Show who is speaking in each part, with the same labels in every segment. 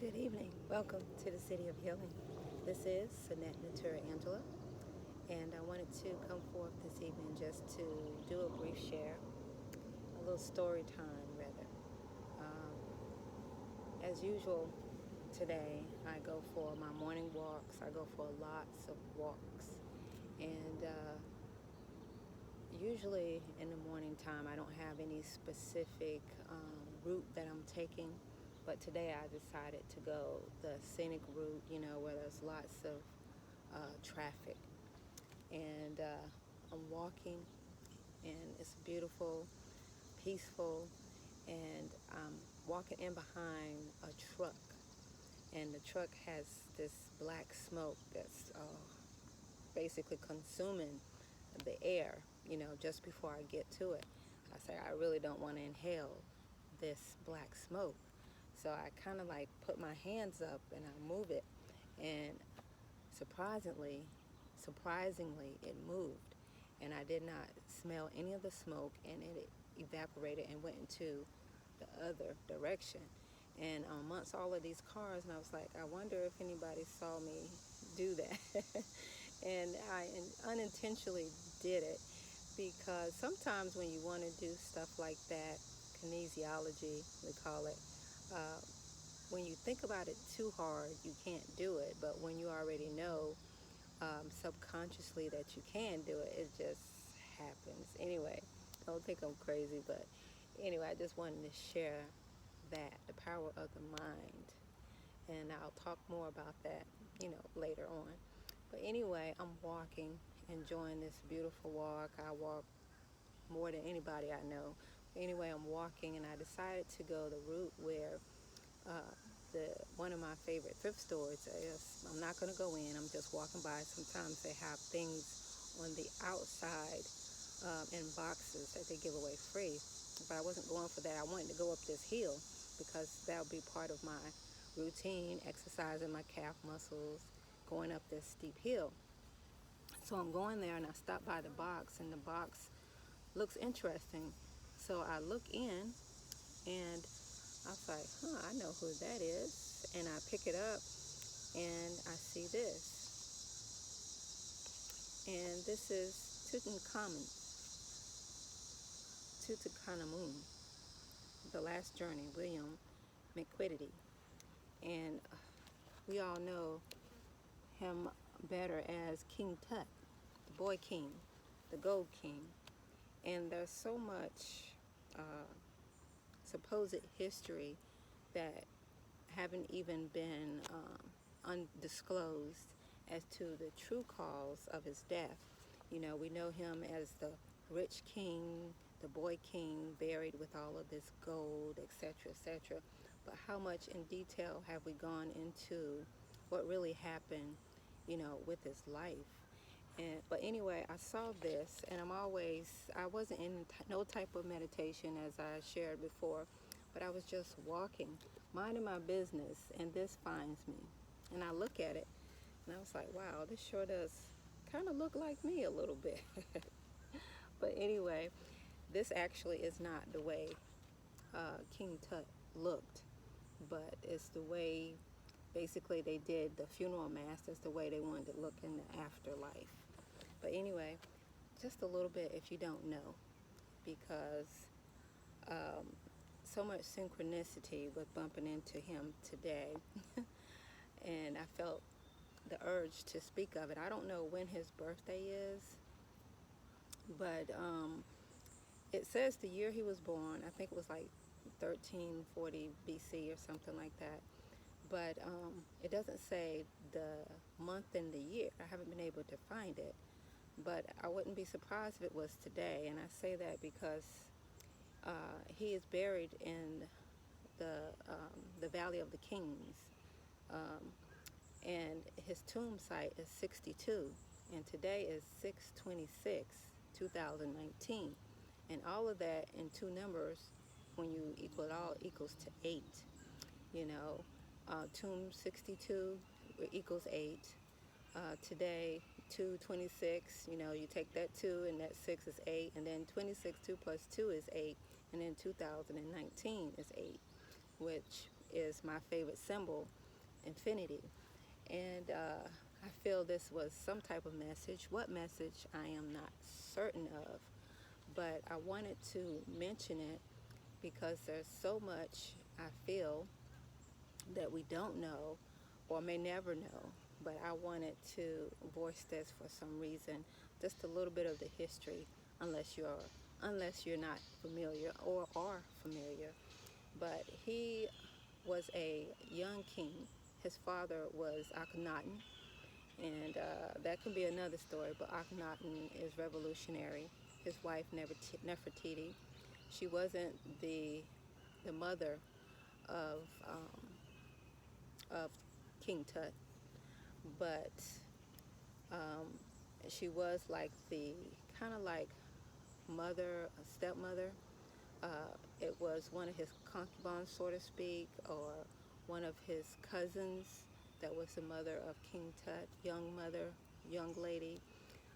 Speaker 1: Good evening. Welcome to the City of Healing. This is Sanette Natura Angela, and I wanted to come forth this evening just to do a brief share, a little story time rather. As usual, today I go for my morning walks. I go for lots of walks, and usually in the morning time I don't have any specific route that I'm taking. But today I decided to go the scenic route, where there's lots of traffic. And I'm walking, and it's beautiful, peaceful, and I'm walking in behind a truck. And the truck has this black smoke that's basically consuming the air, just before I get to it. I say, I really don't want to inhale this black smoke. So I kind of like put my hands up and I move it, and surprisingly, it moved, and I did not smell any of the smoke, and it evaporated and went into the other direction. And amongst all of these cars, and I was like, I wonder if anybody saw me do that. And I unintentionally did it, because sometimes when you want to do stuff like that, kinesiology, we call it, uh, when you think about it too hard, you can't do it. But when you already know subconsciously that you can do it, it just happens. Anyway, don't think I'm crazy, but anyway, I just wanted to share that, the power of the mind. And I'll talk more about that, later on. But anyway, I'm walking, enjoying this beautiful walk. I walk more than anybody I know. Anyway, I'm walking, and I decided to go the route where one of my favorite thrift stores is. I'm not going to go in. I'm just walking by. Sometimes they have things on the outside in boxes that they give away free. But I wasn't going for that. I wanted to go up this hill because that'll be part of my routine, exercising my calf muscles, going up this steep hill. So I'm going there, and I stop by the box, and the box looks interesting. So I look in, and I was like, I know who that is. And I pick it up, and I see this. And this is Tutankhamun, The Last Journey, William McQuitty. And we all know him better as King Tut, the boy king, the gold king. And there's so much supposed history that haven't even been undisclosed as to the true cause of his death. We know him as the rich king, the boy king, buried with all of this gold, etc., etc. But how much in detail have we gone into what really happened, with his life? But anyway, I saw this, and I wasn't in no type of meditation, as I shared before, but I was just walking, minding my business, and this finds me. And I look at it, and I was like, wow, this sure does kind of look like me a little bit. But anyway, this actually is not the way King Tut looked, but it's the way basically they did the funeral mass. That's the way they wanted to look in the afterlife. But anyway, just a little bit if you don't know, because so much synchronicity with bumping into him today. And I felt the urge to speak of it. I don't know when his birthday is, but it says the year he was born. I think it was like 1340 BC or something like that. But it doesn't say the month and the year. I haven't been able to find it. But I wouldn't be surprised if it was today. And I say that because he is buried in the Valley of the Kings. And his tomb site is 62. And today is 6/26, 2019. And all of that in two numbers, when you equal it all, equals to 8. Tomb 62 equals 8. Today, 2/26, you take that 2 and that 6 is 8, and then 26, 2 plus 2 is 8, and then 2019 is 8, which is my favorite symbol, infinity. And I feel this was some type of message. What message, I am not certain of, but I wanted to mention it because there's so much I feel that we don't know or may never know. But I wanted to voice this for some reason, just a little bit of the history, unless you're not familiar or are familiar. But he was a young king. His father was Akhenaten, and that can be another story. But Akhenaten is revolutionary. His wife Nefertiti, she wasn't the mother of of King Tut, but um, she was like the kind of like mother, a stepmother. It was one of his concubines, so to speak, or one of his cousins that was the mother of King Tut, young mother, young lady,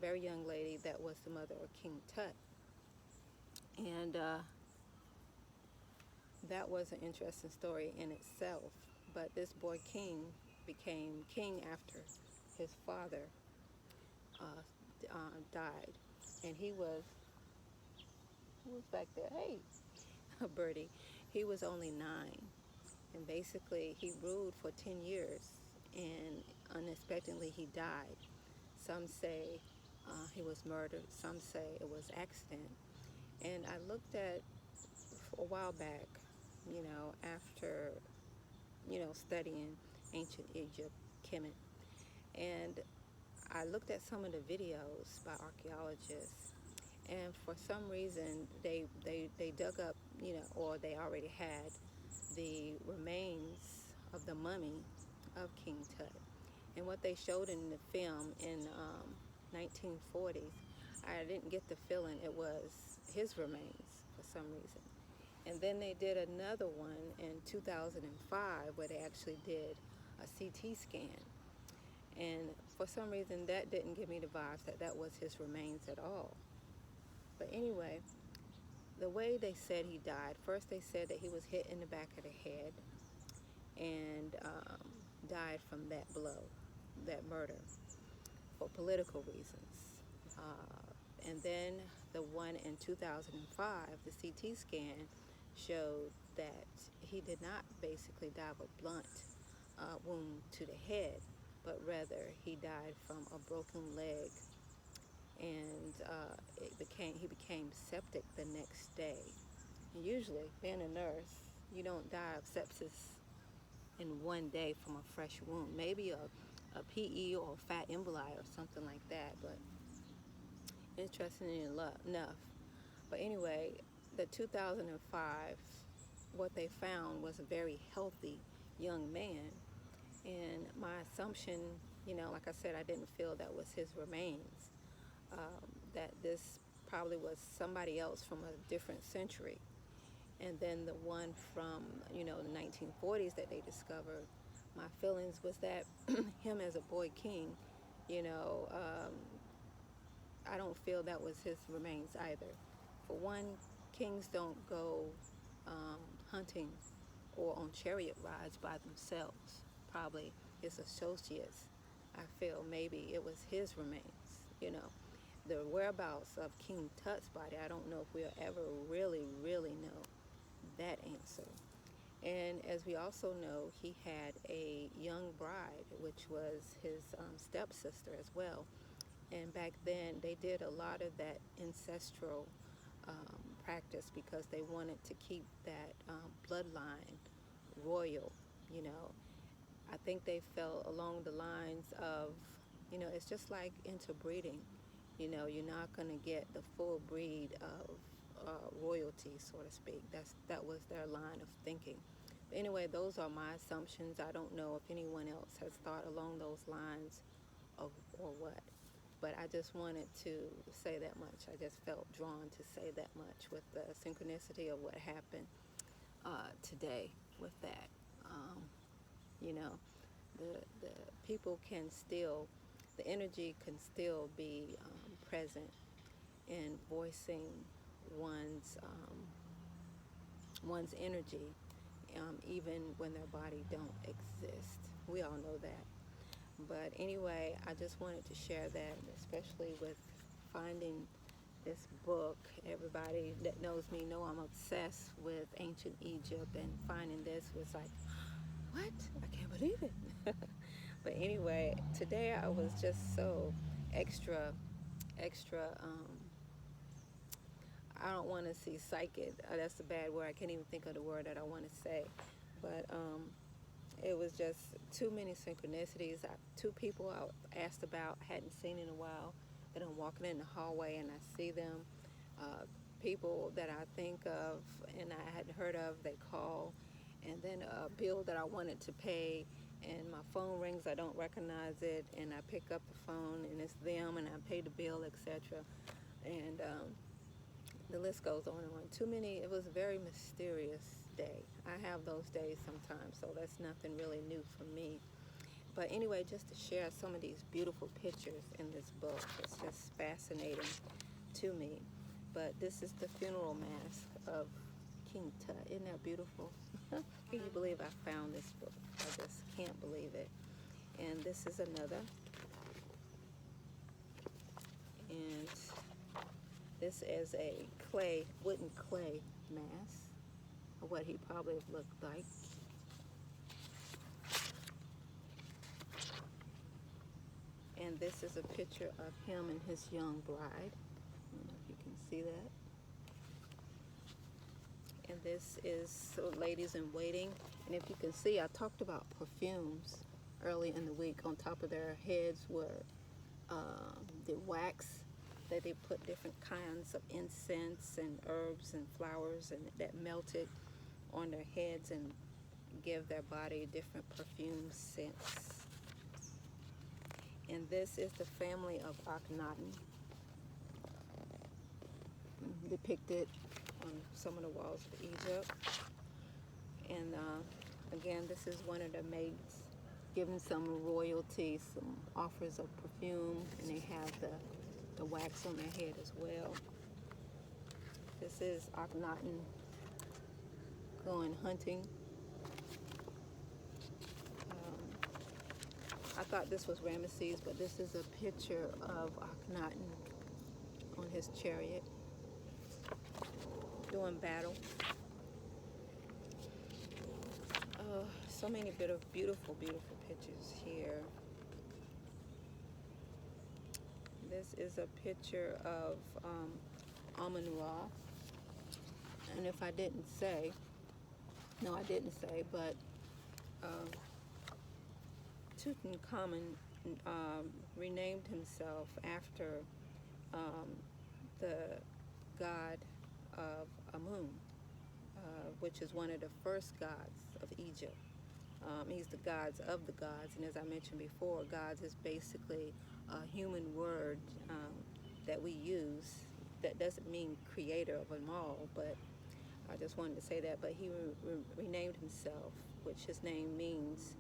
Speaker 1: very young lady that was the mother of King Tut. And that was an interesting story in itself. But this boy king became king after his father died. And who was back there? Hey, Birdie. He was only 9. And basically, he ruled for 10 years. And unexpectedly, he died. Some say he was murdered. Some say it was accident. And I looked at a while back, after, studying ancient Egypt, Kemet, and I looked at some of the videos by archaeologists, and for some reason they dug up, or they already had the remains of the mummy of King Tut. And what they showed in the film in 1940s, I didn't get the feeling it was his remains for some reason. And then they did another one in 2005 where they actually did a CT scan. And for some reason that didn't give me the vibes that that was his remains at all. But anyway, the way they said he died, first they said that he was hit in the back of the head and died from that blow, that murder, for political reasons. And then the one in 2005, the CT scan showed that he did not basically die of a blunt wound to the head, but rather he died from a broken leg, and he became septic the next day. And usually, being a nurse, you don't die of sepsis in one day from a fresh wound. Maybe a PE or a fat emboli or something like that, but interesting enough. But anyway, the 2005, what they found was a very healthy young man. And my assumption, like I said, I didn't feel that was his remains, that this probably was somebody else from a different century. And then the one from, the 1940s that they discovered, my feelings was that him as a boy king, I don't feel that was his remains either. For one, kings don't go hunting or on chariot rides by themselves. Probably his associates. I feel maybe it was his remains. The whereabouts of King Tut's body, I don't know if we'll ever really, really know that answer. And as we also know, he had a young bride, which was his stepsister as well. And back then, they did a lot of that ancestral practice because they wanted to keep that bloodline royal. I think they felt along the lines of, it's just like interbreeding. You're not going to get the full breed of royalty, so to speak. That was their line of thinking. But anyway, those are my assumptions. I don't know if anyone else has thought along those lines or what. But I just wanted to say that much. I just felt drawn to say that much with the synchronicity of what happened today with that. The people can still, the energy can still be present in voicing one's energy even when their body don't exist. We all know that. But anyway, I just wanted to share that, especially with finding this book. Everybody that knows me know I'm obsessed with ancient Egypt, and finding this was like, what? I can't believe it. But anyway, today I was just so extra. I don't want to see psychic. That's a bad word. I can't even think of the word that I want to say. But it was just too many synchronicities. Two people I asked about, hadn't seen in a while, that I'm walking in the hallway and I see them. People that I think of and I hadn't heard of, they call. And then a bill that I wanted to pay, and my phone rings, I don't recognize it, and I pick up the phone and it's them, and I pay the bill, etc. And the list goes on and on. Too many. It was a very mysterious day. I have those days sometimes, so that's nothing really new for me. But anyway, just to share some of these beautiful pictures in this book, it's just fascinating to me. But this is the funeral mask of King Tut. Isn't that beautiful? Can you believe I found this book? I just can't believe it. And this is another. And this is a wooden clay mask of what he probably looked like. And this is a picture of him and his young bride. I don't know if you can see that. And this is ladies in waiting. And if you can see, I talked about perfumes early in the week. On top of their heads were the wax that they put different kinds of incense and herbs and flowers and that melted on their heads and give their body different perfume scents. And this is the family of Akhenaten, depicted on some of the walls of Egypt. And again, this is one of the maids giving some royalty, some offers of perfume, and they have the wax on their head as well. This is Akhenaten going hunting. I thought this was Ramesses, but this is a picture of Akhenaten on his chariot doing battle. So many beautiful pictures here. This is a picture of Amun-Ra. And if I didn't say, no, I didn't say, but Tutankhamun renamed himself after the god of Amun, which is one of the first gods of Egypt. He's the gods of the gods, and as I mentioned before, gods is basically a human word that we use. That doesn't mean creator of them all, but I just wanted to say that. But he renamed himself, which his name means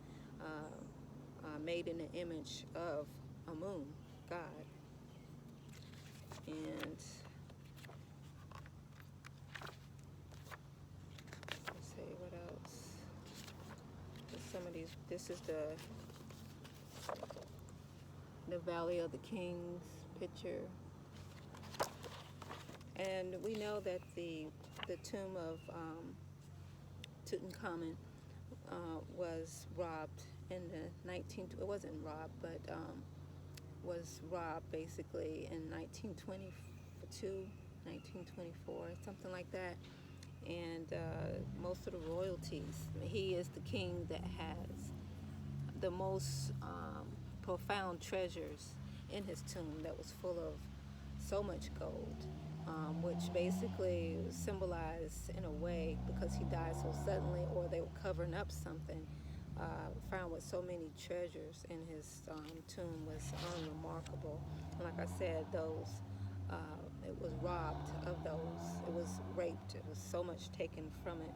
Speaker 1: made in the image of Amun, God. And let's see what else. Some of these. This is the Valley of the Kings picture. And we know that the tomb of Tutankhamun was robbed in the it wasn't robbed, but was robbed basically in 1922, 1924, something like that. And most of the royalties, he is the king that has the most profound treasures in his tomb that was full of so much gold, which basically symbolized in a way, because he died so suddenly or they were covering up something, found with so many treasures in his tomb was unremarkable. And like I said, it was robbed of those. It was raped. It was so much taken from it.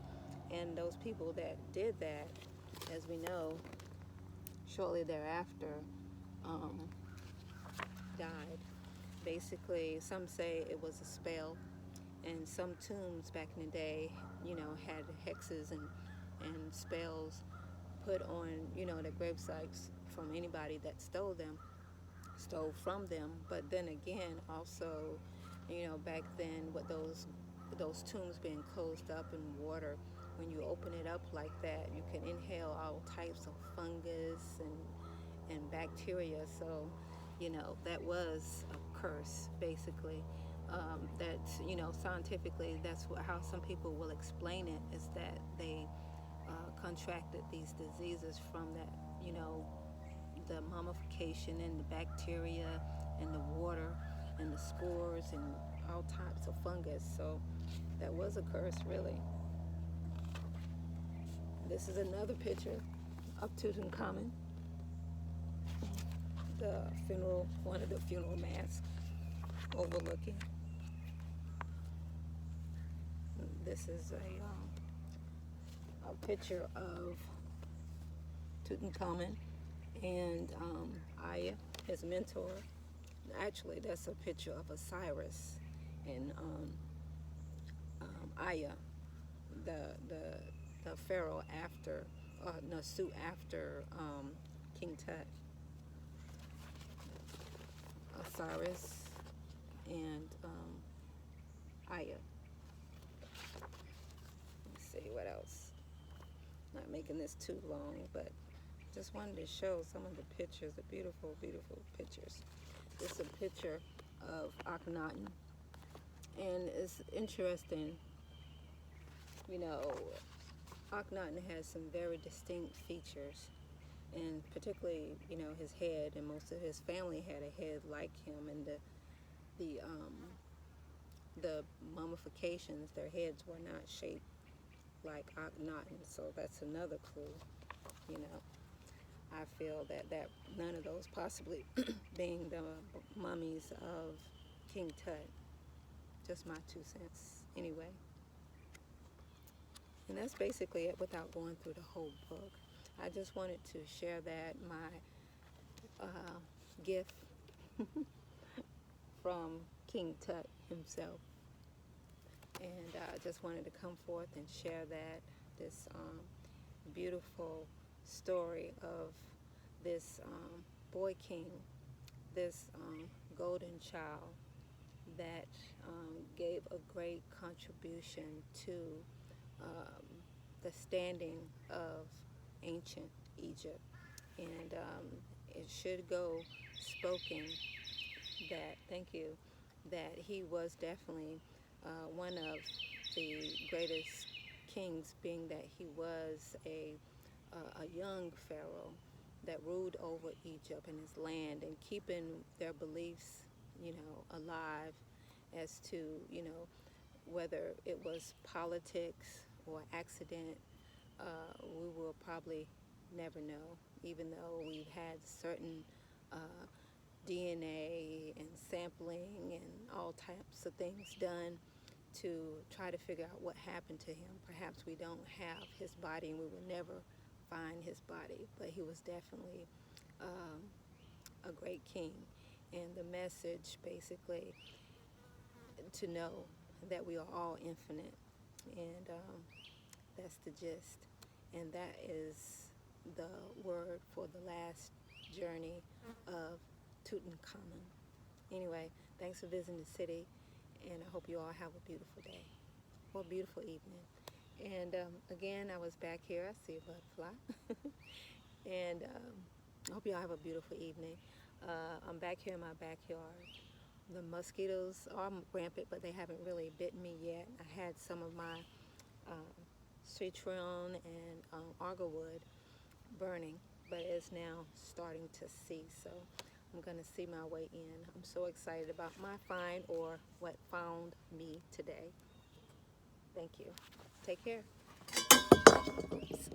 Speaker 1: And those people that did that, as we know, shortly thereafter died. Basically, some say it was a spell, and some tombs back in the day, had hexes and and spells put on, the grave sites from anybody that stole from them. But then again, also, back then with those tombs being closed up in water, when you open it up like that, you can inhale all types of fungus and bacteria. So, that was a curse, basically. That, scientifically, that's how some people will explain it, is that they contracted these diseases from that, the mummification and the bacteria and the water and the spores and all types of fungus. So that was a curse, really. This is another picture of Tutankhamun, one of the funeral masks overlooking. This is a picture of Tutankhamun and Aya, his mentor. Actually, that's a picture of Osiris and Aya, the pharaoh after Nasu after King Tut. Osiris and Aya. Let's see what else. Not making this too long, but just wanted to show some of the pictures, the beautiful, beautiful pictures. This is a picture of Akhenaten, and it's interesting. Akhenaten has some very distinct features, and particularly, his head, and most of his family had a head like him, and the mummifications, their heads were not shaped like Akhenaten, so that's another clue. I feel that none of those possibly being the mummies of King Tut. Just my 2 cents, anyway. And that's basically it without going through the whole book. I just wanted to share that, my gift from King Tut himself. And I just wanted to come forth and share this beautiful story of this boy king, this golden child that gave a great contribution to the standing of ancient Egypt. And it should go spoken that he was definitely one of the greatest kings, being that he was a young pharaoh that ruled over Egypt and his land, and keeping their beliefs, alive as to, whether it was politics or accident. We will probably never know, even though we've had certain DNA and sampling and all types of things done to try to figure out what happened to him. Perhaps we don't have his body and we will never find his body, but he was definitely a great king. And the message, basically, to know that we are all infinite, and that's the gist. And that is the word for the last journey of Tutankhamun. Anyway, thanks for visiting the city, and I hope you all have a beautiful day or a beautiful evening. And again, I was back here. I see a butterfly. And I hope you all have a beautiful evening. I'm back here in my backyard. The mosquitoes are rampant, but they haven't really bitten me yet. I had some of my citron and arborwood burning, but it's now starting to cease. So I'm going to see my way in. I'm so excited about my find, or what found me today. Thank you. Take care. Oops.